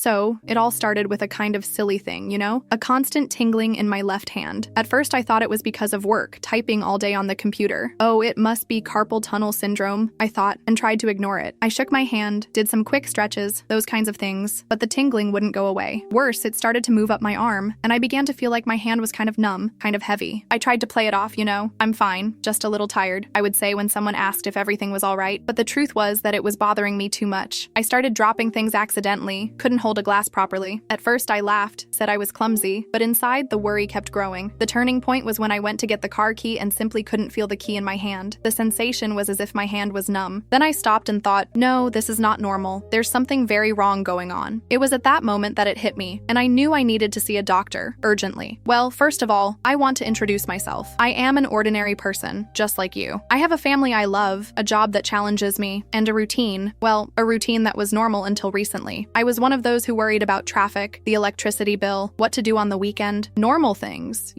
So, it all started with a kind of silly thing, a constant tingling in my left hand. At first, I thought it was because of work, typing all day on the computer. Oh, it must be carpal tunnel syndrome, I thought, and tried to ignore it. I shook my hand, did some quick stretches, those kinds of things, but the tingling wouldn't go away. Worse, it started to move up my arm, and I began to feel like my hand was kind of numb, kind of heavy. I tried to play it off, I'm fine, just a little tired, I would say when someone asked if everything was all right, but the truth was that it was bothering me too much. I started dropping things accidentally, couldn't hold a glass properly. At first, I laughed, said I was clumsy, but inside, the worry kept growing. The turning point was when I went to get the car key and simply couldn't feel the key in my hand. The sensation was as if my hand was numb. Then I stopped and thought, no, this is not normal. There's something very wrong going on. It was at that moment that it hit me, and I knew I needed to see a doctor, urgently. Well, first of all, I want to introduce myself. I am an ordinary person, just like you. I have a family I love, a job that challenges me, and a routine. Well, a routine that was normal until recently. I was one of those who worried about traffic, the electricity bill, what to do on the weekend, normal things,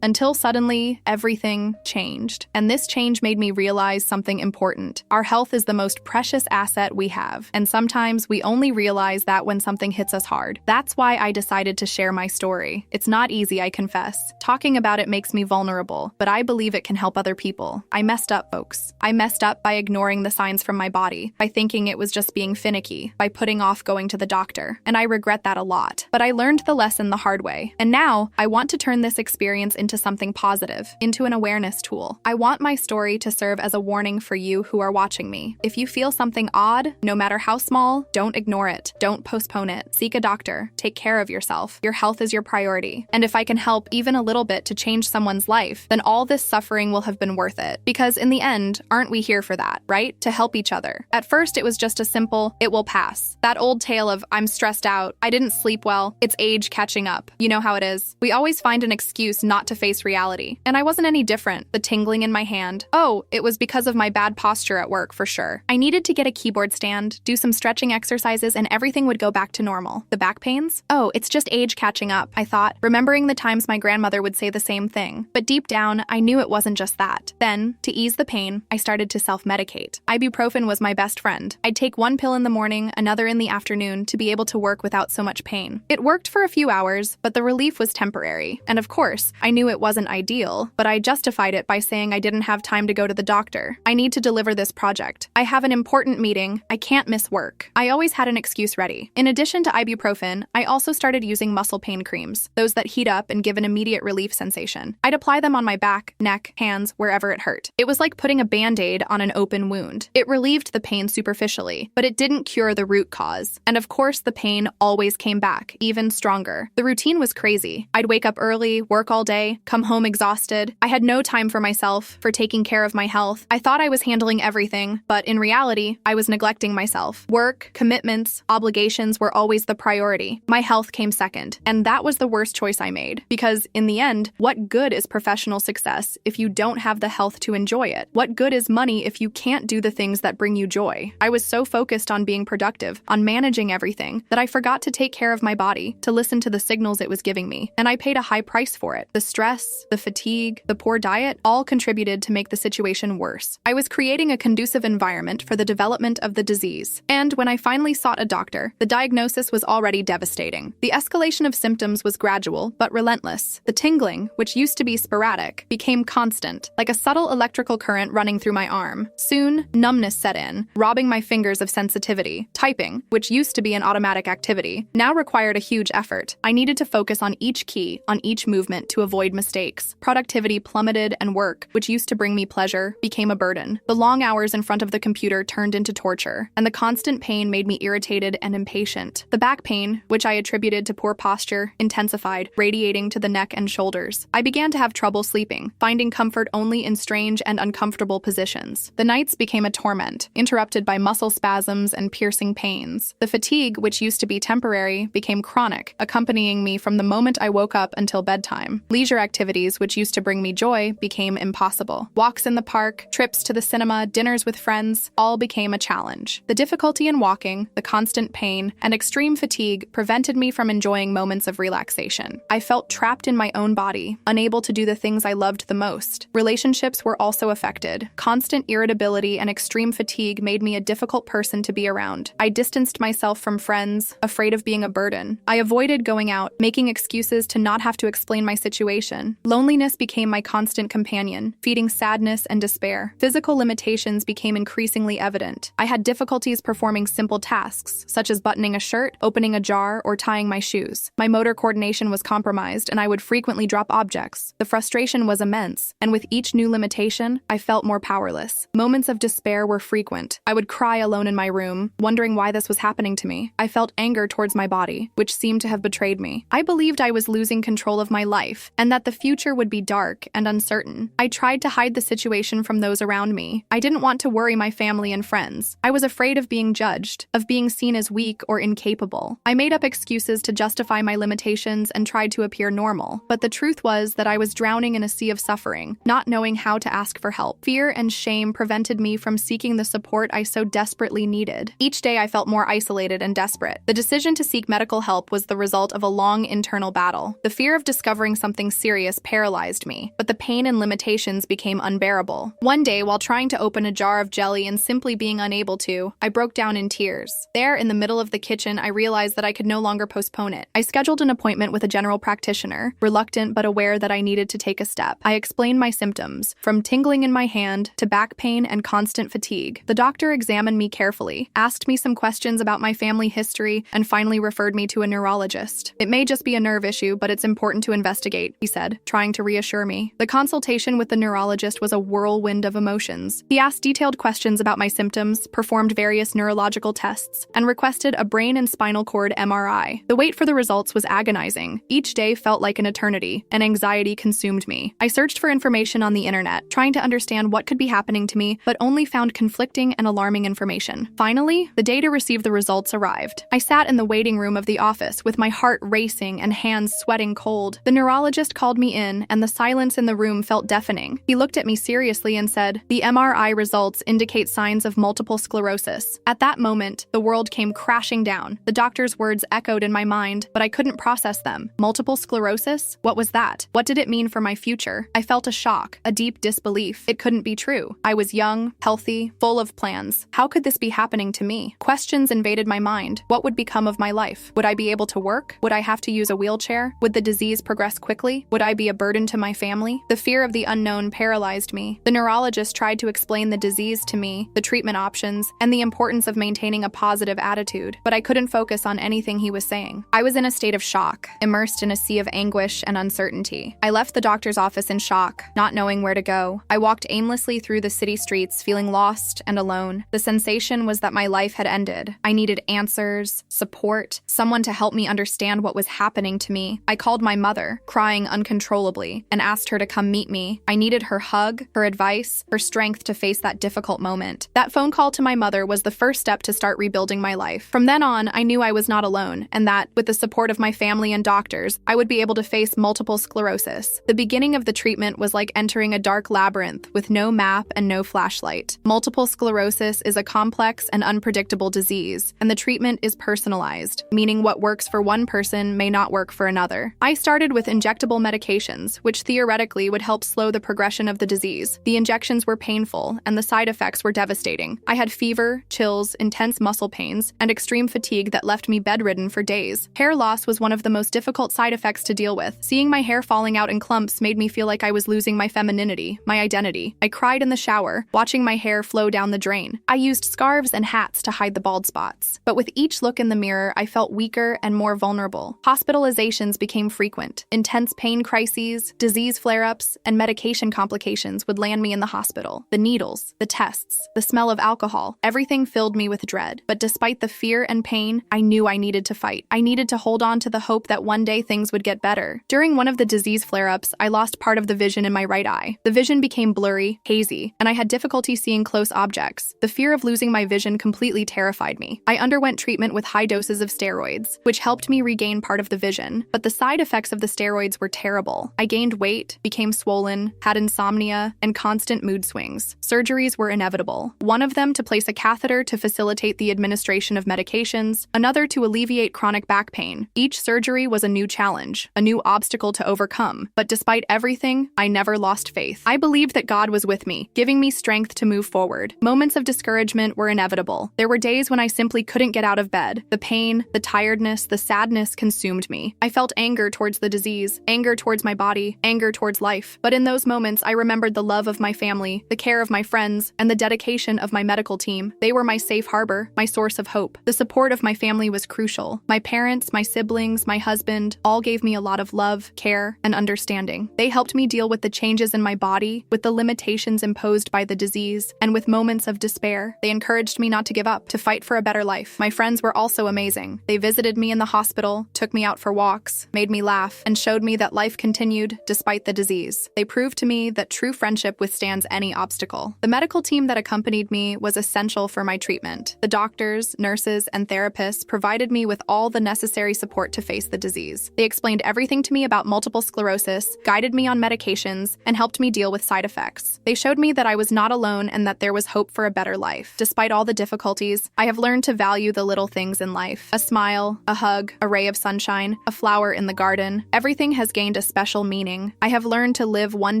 until suddenly everything changed. And this change made me realize something important. Our health is the most precious asset we have, and sometimes we only realize that when something hits us hard. That's why I decided to share my story. It's not easy, I confess. Talking about it makes me vulnerable, but I believe it can help other people. I messed up, folks. I messed up by ignoring the signs from my body, by thinking it was just being finicky, by putting off going to the doctor, and I regret that a lot. But I learned the lesson the hard way, and now I want to turn this experience into something positive, into an awareness tool. I want my story to serve as a warning for you who are watching me. If you feel something odd, no matter how small, don't ignore it. Don't postpone it. Seek a doctor. Take care of yourself. Your health is your priority. And if I can help even a little bit to change someone's life, then all this suffering will have been worth it. Because in the end, aren't we here for that, right? To help each other. At first, it was just a simple, it will pass. That old tale of, I'm stressed out, I didn't sleep well, it's age catching up. You know how it is. We always find an excuse not to face reality. And I wasn't any different. The tingling in my hand. Oh, it was because of my bad posture at work, for sure. I needed to get a keyboard stand, do some stretching exercises, and everything would go back to normal. The back pains? Oh, it's just age catching up, I thought, remembering the times my grandmother would say the same thing. But deep down, I knew it wasn't just that. Then, to ease the pain, I started to self-medicate. Ibuprofen was my best friend. I'd take one pill in the morning, another in the afternoon, to be able to work without so much pain. It worked for a few hours, but the relief was temporary. And of course, I knew it wasn't ideal, but I justified it by saying I didn't have time to go to the doctor. I need to deliver this project. I have an important meeting. I can't miss work. I always had an excuse ready. In addition to ibuprofen, I also started using muscle pain creams, those that heat up and give an immediate relief sensation. I'd apply them on my back, neck, hands, wherever it hurt. It was like putting a Band-Aid on an open wound. It relieved the pain superficially, but it didn't cure the root cause. And of course, the pain always came back, even stronger. The routine was crazy. I'd wake up early, work all day, come home exhausted. I had no time for myself, for taking care of my health. I thought I was handling everything, but in reality, I was neglecting myself. Work, commitments, obligations were always the priority. My health came second, and that was the worst choice I made. Because in the end, what good is professional success if you don't have the health to enjoy it? What good is money if you can't do the things that bring you joy? I was so focused on being productive, on managing everything, that I forgot to take care of my body, to listen to the signals it was giving me, and I paid a high price for it. The stress, the fatigue, the poor diet all contributed to make the situation worse. I was creating a conducive environment for the development of the disease. And when I finally sought a doctor, the diagnosis was already devastating. The escalation of symptoms was gradual, but relentless. The tingling, which used to be sporadic, became constant, like a subtle electrical current running through my arm. Soon, numbness set in, robbing my fingers of sensitivity. Typing, which used to be an automatic activity, now required a huge effort. I needed to focus on each key, on each movement to avoid mistakes. Productivity plummeted, and work, which used to bring me pleasure, became a burden. The long hours in front of the computer turned into torture, and the constant pain made me irritated and impatient. The back pain, which I attributed to poor posture, intensified, radiating to the neck and shoulders. I began to have trouble sleeping, finding comfort only in strange and uncomfortable positions. The nights became a torment, interrupted by muscle spasms and piercing pains. The fatigue, which used to be temporary, became chronic, accompanying me from the moment I woke up until bedtime. Leisure activities, which used to bring me joy, became impossible. Walks in the park, trips to the cinema, dinners with friends, all became a challenge. The difficulty in walking, the constant pain, and extreme fatigue prevented me from enjoying moments of relaxation. I felt trapped in my own body, unable to do the things I loved the most. Relationships were also affected. Constant irritability and extreme fatigue made me a difficult person to be around. I distanced myself from friends, house, afraid of being a burden. I avoided going out, making excuses to not have to explain my situation. Loneliness became my constant companion, feeding sadness and despair. Physical limitations became increasingly evident. I had difficulties performing simple tasks, such as buttoning a shirt, opening a jar, or tying my shoes. My motor coordination was compromised, and I would frequently drop objects. The frustration was immense, and with each new limitation, I felt more powerless. Moments of despair were frequent. I would cry alone in my room, wondering why this was happening to me. I felt anger towards my body, which seemed to have betrayed me. I believed I was losing control of my life, and that the future would be dark and uncertain. I tried to hide the situation from those around me. I didn't want to worry my family and friends. I was afraid of being judged, of being seen as weak or incapable. I made up excuses to justify my limitations and tried to appear normal. But the truth was that I was drowning in a sea of suffering, not knowing how to ask for help. Fear and shame prevented me from seeking the support I so desperately needed. Each day I felt more isolated and desperate. The decision to seek medical help was the result of a long internal battle. The fear of discovering something serious paralyzed me, but the pain and limitations became unbearable. One day, while trying to open a jar of jelly and simply being unable to, I broke down in tears. There, in the middle of the kitchen, I realized that I could no longer postpone it. I scheduled an appointment with a general practitioner, reluctant but aware that I needed to take a step. I explained my symptoms, from tingling in my hand to back pain and constant fatigue. The doctor examined me carefully, asked me some questions about my family history, and finally referred me to a neurologist. "It may just be a nerve issue, but it's important to investigate," he said, trying to reassure me. The consultation with the neurologist was a whirlwind of emotions. He asked detailed questions about my symptoms, performed various neurological tests, and requested a brain and spinal cord MRI. The wait for the results was agonizing. Each day felt like an eternity, and anxiety consumed me. I searched for information on the internet, trying to understand what could be happening to me, but only found conflicting and alarming information. Finally, the day to receive the results arrived. I sat in the waiting room of the office with my heart racing and hands sweating cold. The neurologist called me in, and the silence in the room felt deafening. He looked at me seriously and said, "The MRI results indicate signs of multiple sclerosis." At that moment, the world came crashing down. The doctor's words echoed in my mind, but I couldn't process them. Multiple sclerosis? What was that? What did it mean for my future? I felt a shock, a deep disbelief. It couldn't be true. I was young, healthy, full of plans. How could this be happening to me? Questions invaded my mind. What would become of my life? Would I be able to work? Would I have to use a wheelchair? Would the disease progress quickly? Would I be a burden to my family? The fear of the unknown paralyzed me. The neurologist tried to explain the disease to me, the treatment options, and the importance of maintaining a positive attitude, but I couldn't focus on anything he was saying. I was in a state of shock, immersed in a sea of anguish and uncertainty. I left the doctor's office in shock, not knowing where to go. I walked aimlessly through the city streets, feeling lost and alone. The sensation was that my life had ended. I needed answers, support, someone to help me understand what was happening to me. I called my mother, crying uncontrollably, and asked her to come meet me. I needed her hug, her advice, her strength to face that difficult moment. That phone call to my mother was the first step to start rebuilding my life. From then on, I knew I was not alone, and that, with the support of my family and doctors, I would be able to face multiple sclerosis. The beginning of the treatment was like entering a dark labyrinth with no map and no flashlight. Multiple sclerosis is a complex and unpredictable disease, and the treatment is personalized, meaning what works for one person may not work for another. I started with injectable medications, which theoretically would help slow the progression of the disease. The injections were painful, and the side effects were devastating. I had fever, chills, intense muscle pains, and extreme fatigue that left me bedridden for days. Hair loss was one of the most difficult side effects to deal with. Seeing my hair falling out in clumps made me feel like I was losing my femininity, my identity. I cried in the shower, watching my hair flow down the drain. I used scarves and hats to hide the bald spots. But with each look in the mirror, I felt weaker and more vulnerable. Hospitalizations became frequent. Intense pain crises, disease flare-ups, and medication complications would land me in the hospital. The needles, the tests, the smell of alcohol, everything filled me with dread. But despite the fear and pain, I knew I needed to fight. I needed to hold on to the hope that one day things would get better. During one of the disease flare-ups, I lost part of the vision in my right eye. The vision became blurry, hazy, and I had difficulty seeing close objects. The fear of losing my vision completely terrified me. I underwent treatment with high doses of steroids, which helped me regain part of the vision, but the side effects of the steroids were terrible. I gained weight, became swollen, had insomnia, and constant mood swings. Surgeries were inevitable. One of them to place a catheter to facilitate the administration of medications, another to alleviate chronic back pain. Each surgery was a new challenge, a new obstacle to overcome, but despite everything, I never lost faith. I believed that God was with me, giving me strength to move forward. Moments of discouragement were inevitable. There were days when I simply couldn't get out of bed, bed. The pain, the tiredness, the sadness consumed me. I felt anger towards the disease, anger towards my body, anger towards life. But in those moments, I remembered the love of my family, the care of my friends, and the dedication of my medical team. They were my safe harbor, my source of hope. The support of my family was crucial. My parents, my siblings, my husband, all gave me a lot of love, care, and understanding. They helped me deal with the changes in my body, with the limitations imposed by the disease, and with moments of despair. They encouraged me not to give up, to fight for a better life. My friends were also amazing. They visited me in the hospital, took me out for walks, made me laugh, and showed me that life continued despite the disease. They proved to me that true friendship withstands any obstacle. The medical team that accompanied me was essential for my treatment. The doctors, nurses, and therapists provided me with all the necessary support to face the disease. They explained everything to me about multiple sclerosis, guided me on medications, and helped me deal with side effects. They showed me that I was not alone and that there was hope for a better life. Despite all the difficulties, I have learned to value the little things in life. A smile, a hug, a ray of sunshine, a flower in the garden. Everything has gained a special meaning. I have learned to live one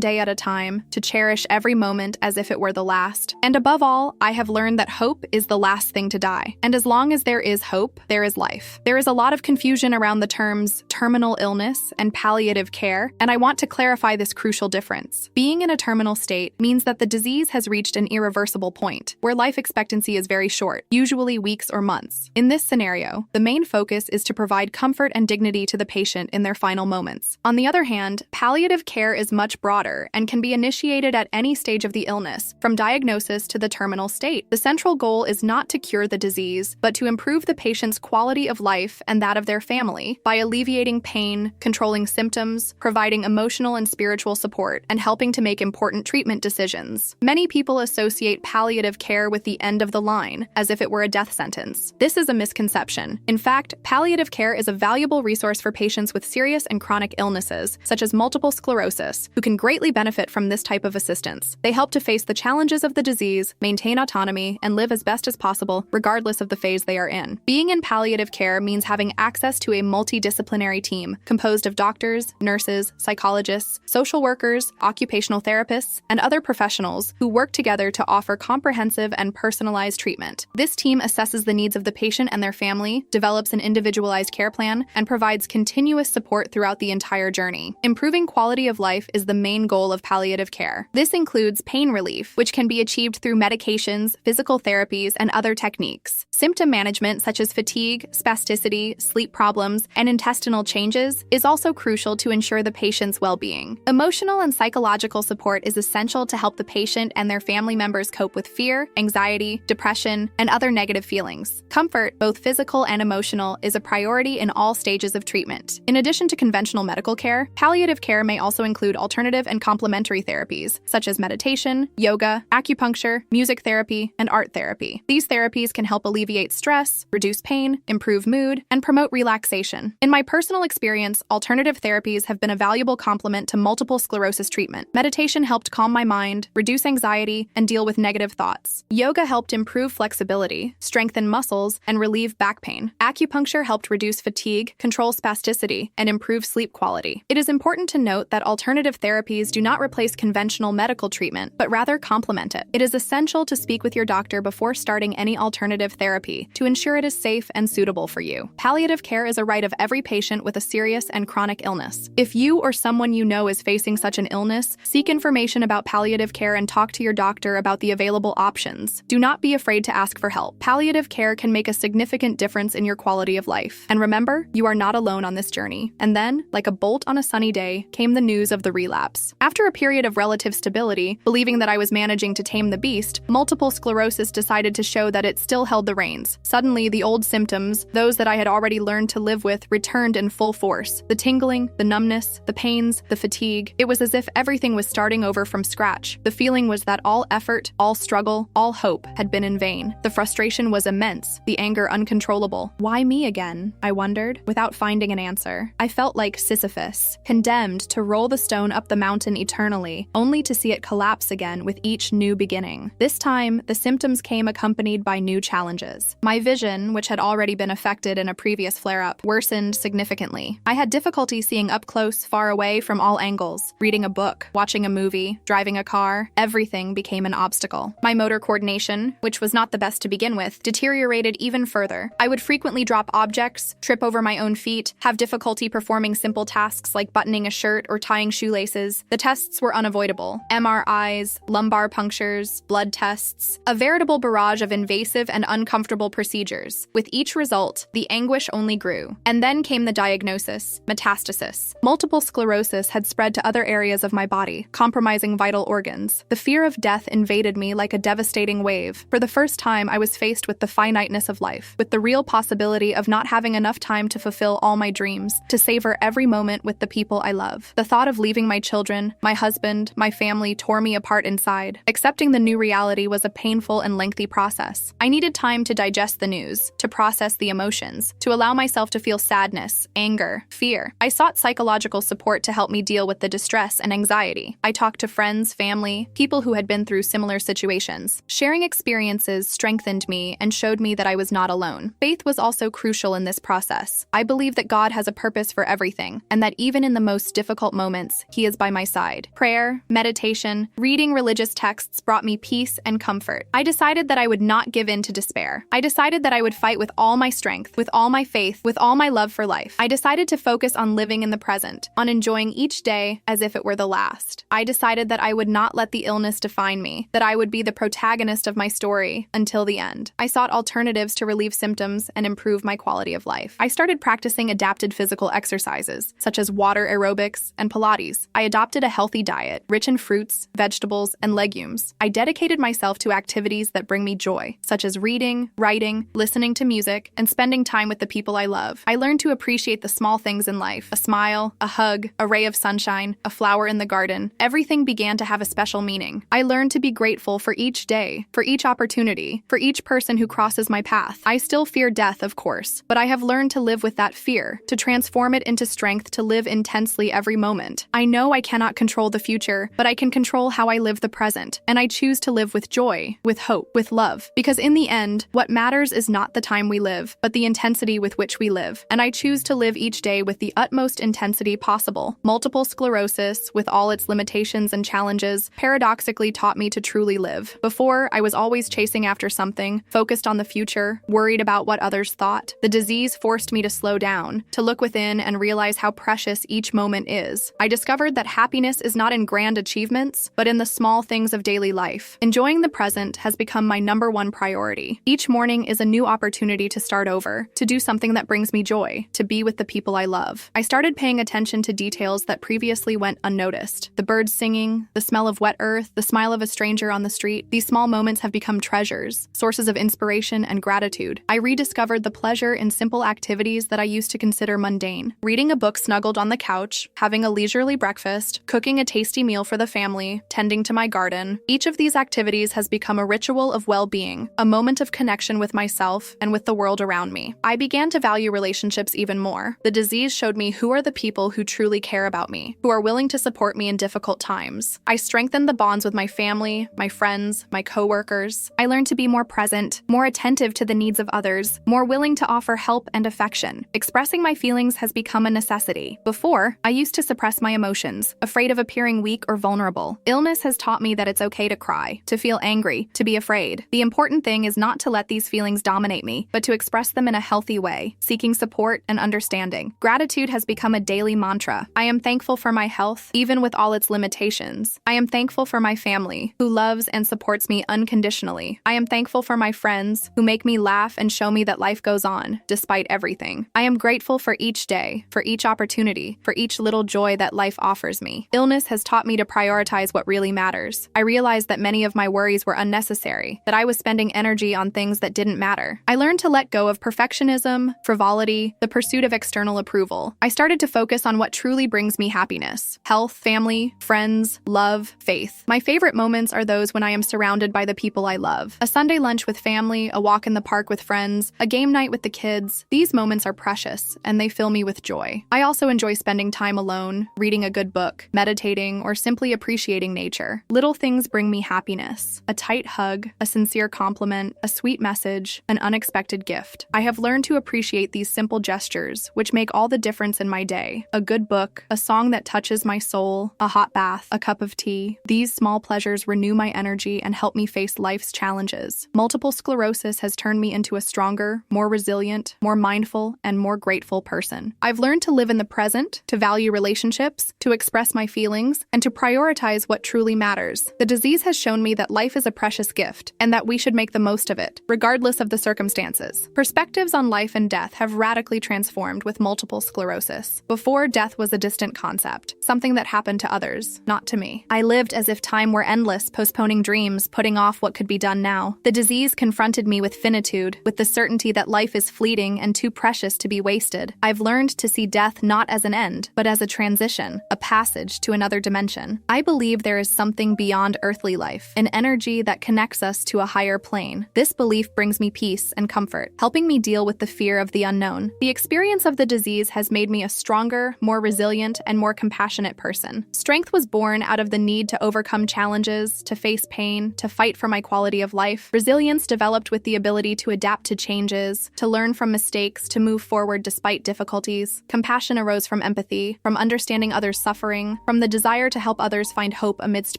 day at a time, to cherish every moment as if it were the last. And above all, I have learned that hope is the last thing to die. And as long as there is hope, there is life. There is a lot of confusion around the terms terminal illness and palliative care, and I want to clarify this crucial difference. Being in a terminal state means that the disease has reached an irreversible point, where life expectancy is very short, usually weeks or months. In this scenario, the main focus is to provide comfort and dignity to the patient in their final moments. On the other hand, palliative care is much broader and can be initiated at any stage of the illness, from diagnosis to the terminal state. The central goal is not to cure the disease, but to improve the patient's quality of life and that of their family by alleviating pain, controlling symptoms, providing emotional and spiritual support, and helping to make important treatment decisions. Many people associate palliative care with the end of the line, as if it were a death sentence. This is a misconception. In fact, palliative care is a valuable resource for patients with serious and chronic illnesses, such as multiple sclerosis, who can greatly benefit from this type of assistance. They help to face the challenges of the disease, maintain autonomy, and live as best as possible, regardless of the phase they are in. Being in palliative care means having access to a multidisciplinary team composed of doctors, nurses, psychologists, social workers, occupational therapists, and other professionals who work together to offer comprehensive and personalized treatment. This team assesses the needs of the patient and their family, develops an individualized care plan, and provides continuous support throughout the entire journey. Improving quality of life is the main goal of palliative care. This includes pain relief, which can be achieved through medications, physical therapies, and other techniques. Symptom management, such as fatigue, spasticity, sleep problems, and intestinal changes, is also crucial to ensure the patient's well-being. Emotional and psychological support is essential to help the patient and their family members cope with fear, anxiety, depression, and other negative feelings. Comfort, both physical and emotional, is a priority in all stages of treatment. In addition to conventional medical care, palliative care may also include alternative and complementary therapies, such as meditation, yoga, acupuncture, music therapy, and art therapy. These therapies can help alleviate stress, reduce pain, improve mood, and promote relaxation. In my personal experience, alternative therapies have been a valuable complement to multiple sclerosis treatment. Meditation helped calm my mind, reduce anxiety, and deal with negative thoughts. Yoga helped improve flexibility, strengthen muscles, and relieve back pain. Acupuncture helped reduce fatigue, control spasticity, and improve sleep quality. It is important to note that alternative therapies do not replace conventional medical treatment, but rather complement it. It is essential to speak with your doctor before starting any alternative therapy to ensure it is safe and suitable for you. Palliative care is a right of every patient with a serious and chronic illness. If you or someone you know is facing such an illness, seek information about palliative care and talk to your doctor about the available options. Do not be afraid to ask for help. Palliative care can make a significant difference in your quality of life. And remember, you are not alone on this journey. And then, like a bolt on a sunny day, came the news of the relapse. After a period of relative stability, believing that I was managing to tame the beast, multiple sclerosis decided to show that it still held the reins. Suddenly, the old symptoms, those that I had already learned to live with, returned in full force. The tingling, the numbness, the pains, the fatigue. It was as if everything was starting over from scratch. The feeling was that all effort, all struggle, all hope had been in vain. The frustration was immense, the anger uncontrollable. Why me again? I wondered, without finding an answer. I felt like Sisyphus, condemned to roll the stone up the mountain eternally, only to see it collapse again with each new beginning. This time, the symptoms came accompanied by new challenges. My vision, which had already been affected in a previous flare-up, worsened significantly. I had difficulty seeing up close, far away from all angles. Reading a book, watching a movie, driving a car, everything became an obstacle. My motor coordination, which was not the best to begin with, deteriorated even further further. I would frequently drop objects, trip over my own feet, have difficulty performing simple tasks like buttoning a shirt or tying shoelaces. The tests were unavoidable. MRIs, lumbar punctures, blood tests, a veritable barrage of invasive and uncomfortable procedures. With each result, the anguish only grew. And then came the diagnosis: metastasis. Multiple sclerosis had spread to other areas of my body, compromising vital organs. The fear of death invaded me like a devastating wave. For the first time, I was faced with the finiteness of life, with the real possibility of not having enough time to fulfill all my dreams, to savor every moment with the people I love. The thought of leaving my children, my husband, my family tore me apart inside. Accepting the new reality was a painful and lengthy process. I needed time to digest the news, to process the emotions, to allow myself to feel sadness, anger, fear. I sought psychological support to help me deal with the distress and anxiety. I talked to friends, family, people who had been through similar situations. Sharing experiences strengthened me and showed me that I was not alone. Faith was also crucial in this process. I believe that God has a purpose for everything, and that even in the most difficult moments, He is by my side. Prayer, meditation, reading religious texts brought me peace and comfort. I decided that I would not give in to despair. I decided that I would fight with all my strength, with all my faith, with all my love for life. I decided to focus on living in the present, on enjoying each day as if it were the last. I decided that I would not let the illness define me, that I would be the protagonist of my story until the end. I sought alternatives to relieve symptoms and improve my quality of life. I started practicing adapted physical exercises, such as water aerobics and Pilates. I adopted a healthy diet, rich in fruits, vegetables, and legumes. I dedicated myself to activities that bring me joy, such as reading, writing, listening to music, and spending time with the people I love. I learned to appreciate the small things in life: a smile, a hug, a ray of sunshine, a flower in the garden. Everything began to have a special meaning. I learned to be grateful for each day, for each opportunity, for each person who crosses my path. I still fear death, of course, but I have learned to live with that fear, to transform it into strength to live intensely every moment. I know I cannot control the future, but I can control how I live the present, and I choose to live with joy, with hope, with love, because in the end, what matters is not the time we live, but the intensity with which we live, and I choose to live each day with the utmost intensity possible. Multiple sclerosis, with all its limitations and challenges, paradoxically taught me to truly live. Before, I was always chasing after something, focused on the future, worried about what others thought. The disease forced me to slow down, to look within and realize how precious each moment is. I discovered that happiness is not in grand achievements, but in the small things of daily life. Enjoying the present has become my #1 priority. Each morning is a new opportunity to start over, to do something that brings me joy, to be with the people I love. I started paying attention to details that previously went unnoticed. The birds singing, the smell of wet earth, the smile of a stranger on the street. These small moments have become treasures, sources of inspiration and gratitude. I rediscovered the pleasure in simple activities that I used to consider mundane. Reading a book snuggled on the couch, having a leisurely breakfast, cooking a tasty meal for the family, tending to my garden. Each of these activities has become a ritual of well-being, a moment of connection with myself and with the world around me. I began to value relationships even more. The disease showed me who are the people who truly care about me, who are willing to support me in difficult times. I strengthened the bonds with my family, my friends, my coworkers. I learned to be more present, more attentive to the needs of others, more willing to offer help and affection. Expressing my feelings has become a necessity. Before, I used to suppress my emotions, afraid of appearing weak or vulnerable. Illness has taught me that it's okay to cry, to feel angry, to be afraid. The important thing is not to let these feelings dominate me, but to express them in a healthy way, seeking support and understanding. Gratitude has become a daily mantra. I am thankful for my health, even with all its limitations. I am thankful for my family, who loves and supports me unconditionally. I am thankful for my friends, who make me laugh and show me that life goes on, despite everything. I am grateful for each day, for each opportunity, for each little joy that life offers me. Illness has taught me to prioritize what really matters. I realized that many of my worries were unnecessary, that I was spending energy on things that didn't matter. I learned to let go of perfectionism, frivolity, the pursuit of external approval. I started to focus on what truly brings me happiness: health, family, friends, love, faith. My favorite moments are those when I am surrounded by the people I love. A Sunday lunch with family, a walk in the park with friends, a game night with the kids. These moments are precious, and they fill me with joy. I also enjoy spending time alone, reading a good book, meditating, or simply appreciating nature. Little things bring me happiness: a tight hug, a sincere compliment, a sweet message, an unexpected gift. I have learned to appreciate these simple gestures, which make all the difference in my day. A good book, a song that touches my soul, a hot bath, a cup of tea. These small pleasures renew my energy and help me face life's challenges. Multiple sclerosis has turned me into into a stronger, more resilient, more mindful, and more grateful person. I've learned to live in the present, to value relationships, to express my feelings, and to prioritize what truly matters. The disease has shown me that life is a precious gift, and that we should make the most of it, regardless of the circumstances. Perspectives on life and death have radically transformed with multiple sclerosis. Before, death was a distant concept, something that happened to others, not to me. I lived as if time were endless, postponing dreams, putting off what could be done now. The disease confronted me with finitude, with the certainty that life is fleeting and too precious to be wasted. I've learned to see death not as an end, but as a transition, a passage to another dimension. I believe there is something beyond earthly life, an energy that connects us to a higher plane. This belief brings me peace and comfort, helping me deal with the fear of the unknown. The experience of the disease has made me a stronger, more resilient, and more compassionate person. Strength was born out of the need to overcome challenges, to face pain, to fight for my quality of life. Resilience developed with the ability to adapt to changes, to learn from mistakes, to move forward despite difficulties. Compassion arose from empathy, from understanding others' suffering, from the desire to help others find hope amidst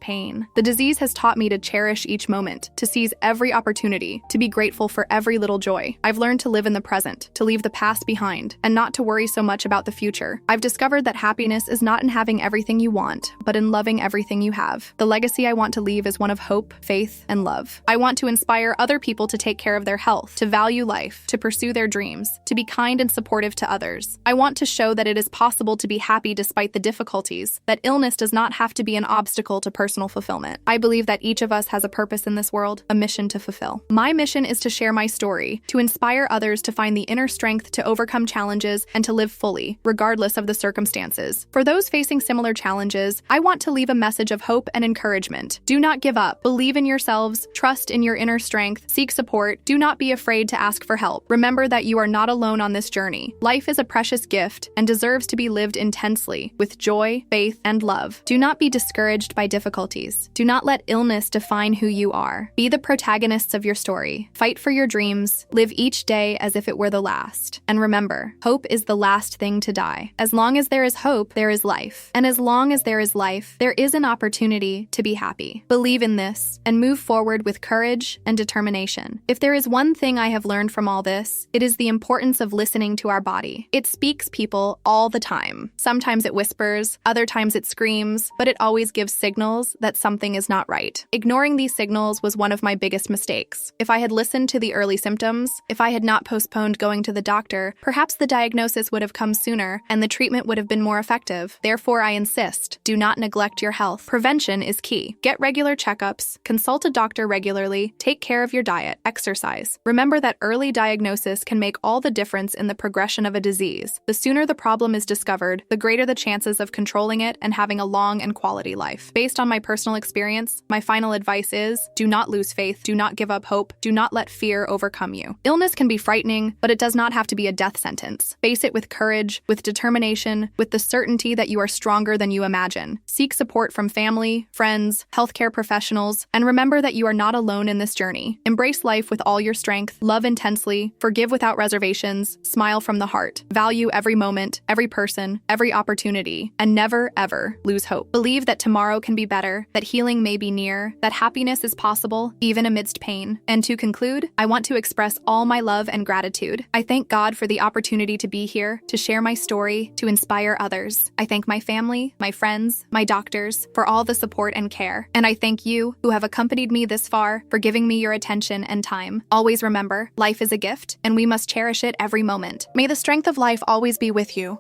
pain. The disease has taught me to cherish each moment, to seize every opportunity, to be grateful for every little joy. I've learned to live in the present, to leave the past behind, and not to worry so much about the future. I've discovered that happiness is not in having everything you want, but in loving everything you have. The legacy I want to leave is one of hope, faith, and love. I want to inspire other people to take care of their health, to value life, to pursue their dreams, to be kind and supportive to others. I want to show that it is possible to be happy despite the difficulties, that illness does not have to be an obstacle to personal fulfillment. I believe that each of us has a purpose in this world, a mission to fulfill. My mission is to share my story, to inspire others to find the inner strength to overcome challenges and to live fully, regardless of the circumstances. For those facing similar challenges, I want to leave a message of hope and encouragement. Do not give up. Believe in yourselves, trust in your inner strength, seek support, do not be afraid to ask for help. Remember that you are not alone on this journey. Life is a precious gift and deserves to be lived intensely, with joy, faith, and love. Do not be discouraged by difficulties. Do not let illness define who you are. Be the protagonists of your story. Fight for your dreams. Live each day as if it were the last. And remember, hope is the last thing to die. As long as there is hope, there is life. And as long as there is life, there is an opportunity to be happy. Believe in this and move forward with courage and determination. If there is one thing I have learned from all this, it is the importance of listening to our body. It speaks people all the time. Sometimes it whispers, other times it screams, but it always gives signals that something is not right. Ignoring these signals was one of my biggest mistakes. If I had listened to the early symptoms, if I had not postponed going to the doctor, perhaps the diagnosis would have come sooner and the treatment would have been more effective. Therefore, I insist, do not neglect your health. Prevention is key. Get regular checkups, consult a doctor regularly, take care of your diet, exercise. Remember that early diagnosis can make all the difference in the progression of a disease. The sooner the problem is discovered, the greater the chances of controlling it and having a long and quality life. Based on my personal experience, my final advice is, do not lose faith, do not give up hope, do not let fear overcome you. Illness can be frightening, but it does not have to be a death sentence. Face it with courage, with determination, with the certainty that you are stronger than you imagine. Seek support from family, friends, healthcare professionals, and remember that you are not alone in this journey. Embrace life with all your strength, love intensely, forgive without reservations, smile from the heart. Value every moment, every person, every opportunity, and never, ever lose hope. Believe that tomorrow can be better, that healing may be near, that happiness is possible, even amidst pain. And to conclude, I want to express all my love and gratitude. I thank God for the opportunity to be here, to share my story, to inspire others. I thank my family, my friends, my doctors, for all the support and care. And I thank you, who have accompanied me this far, for giving me your attention and time. Always remember, life is a gift, and we must cherish it every moment. May the strength of life always be with you.